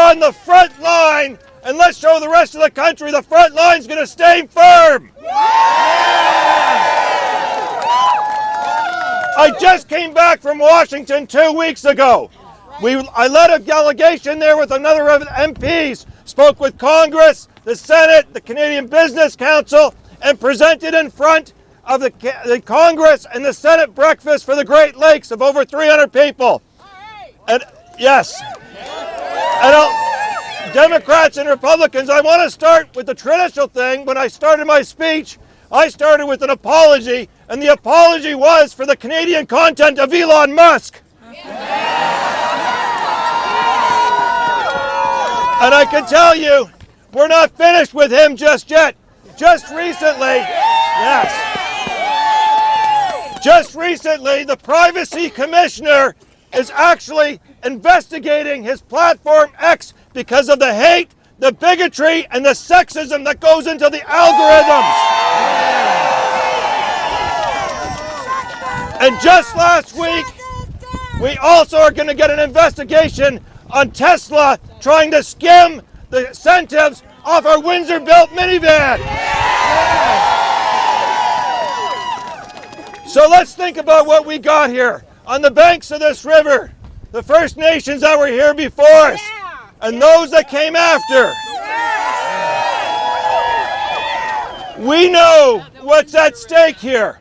on the front line, and let's show the rest of the country the front line's going to stay firm. I just came back from Washington 2 weeks ago. I led a delegation there with another MPs, spoke with Congress, the Senate, the Canadian Business Council, and presented in front of the Congress and the Senate breakfast for the Great Lakes of over 300 people. And yes, and Democrats and Republicans, I want to start with the traditional thing. When I started my speech, I started with an apology, and the apology was for the Canadian content of Elon Musk. And I can tell you, we're not finished with him just yet. Just recently, the Privacy Commissioner is actually investigating his platform X because of the hate, the bigotry, and the sexism that goes into the algorithms. And just last week, we also are going to get an investigation on Tesla trying to skim the incentives off our Windsor-built minivan. So let's think about what we got here. On the banks of this river, the First Nations that were here before us, and those that came after. We know what's at stake here.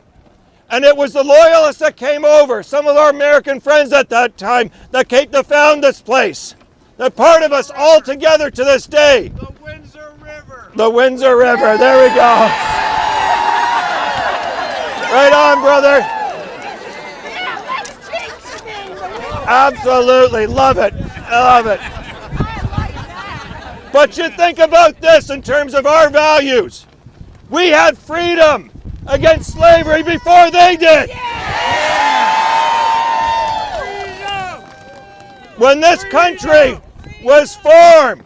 And it was the Loyalists that came over, some of our American friends at that time, that came to found this place. They're part of us all together to this day. The Windsor River. The Windsor River, there we go. Right on, brother. Absolutely, love it, love it. But you think about this in terms of our values. We had freedom against slavery before they did. When this country was formed,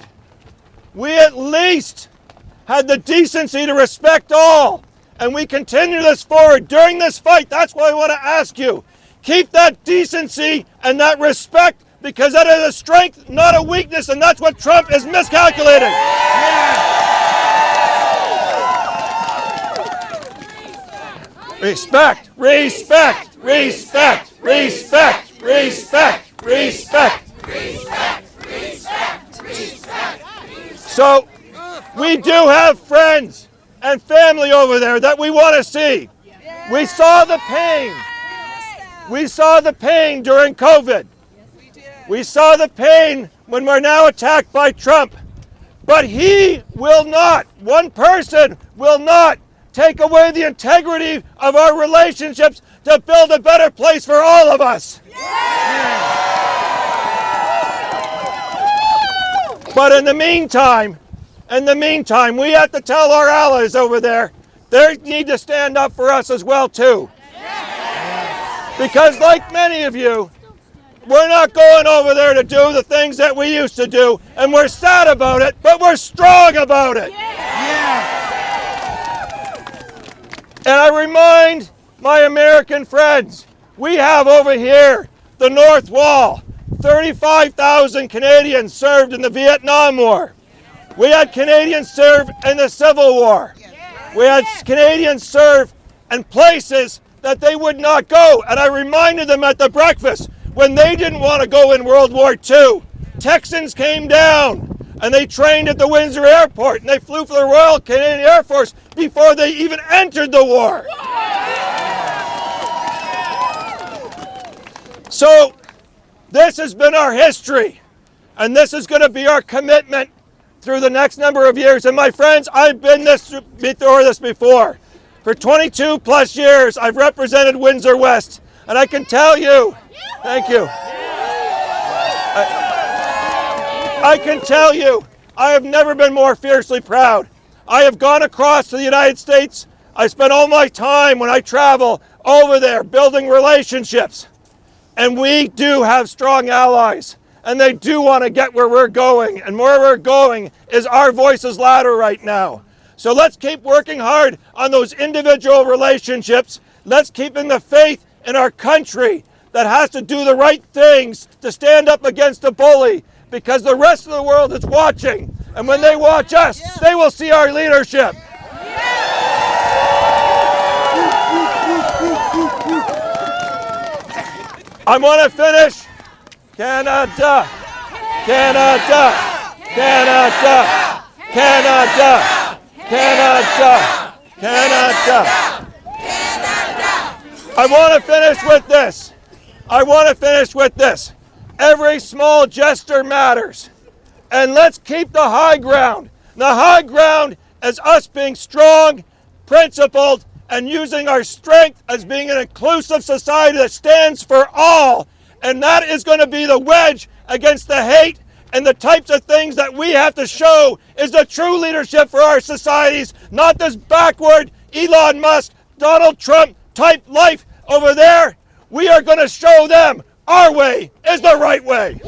we at least had the decency to respect all. And we continue this forward during this fight. That's why I want to ask you, keep that decency and that respect, because that is a strength, not a weakness, and that's what Trump is miscalculating. Respect, respect, respect, respect, respect, respect. So we do have friends and family over there that we want to see. We saw the pain. We saw the pain during COVID. We saw the pain when we're now attacked by Trump. But he will not, one person will not take away the integrity of our relationships to build a better place for all of us. But in the meantime, we have to tell our allies over there, they need to stand up for us as well too. Because like many of you, we're not going over there to do the things that we used to do, and we're sad about it, but we're strong about it. And I remind my American friends, we have over here the North Wall. 35,000 Canadians served in the Vietnam War. We had Canadians serve in the Civil War. We had Canadians serve in places that they would not go. And I reminded them at the breakfast, when they didn't want to go in World War II, Texans came down and they trained at the Windsor Airport, and they flew for the Royal Canadian Air Force before they even entered the war. So this has been our history, and this is going to be our commitment through the next number of years. And my friends, I've been through this before. For 22 plus years, I've represented Windsor West, and I can tell you, thank you. I can tell you, I have never been more fiercely proud. I have gone across to the United States. I spend all my time when I travel over there building relationships. And we do have strong allies, and they do want to get where we're going. And where we're going is our voices louder right now. So let's keep working hard on those individual relationships. Let's keep in the faith in our country that has to do the right things to stand up against a bully because the rest of the world is watching. And when they watch us, they will see our leadership. I want to finish. Canada, Canada, Canada, Canada, Canada, Canada. I want to finish with this. I want to finish with this. Every small gesture matters. And let's keep the high ground. The high ground is us being strong, principled, and using our strength as being an inclusive society that stands for all. And that is going to be the wedge against the hate and the types of things that we have to show is the true leadership for our societies, not this backward Elon Musk, Donald Trump type life over there. We are going to show them our way is the right way.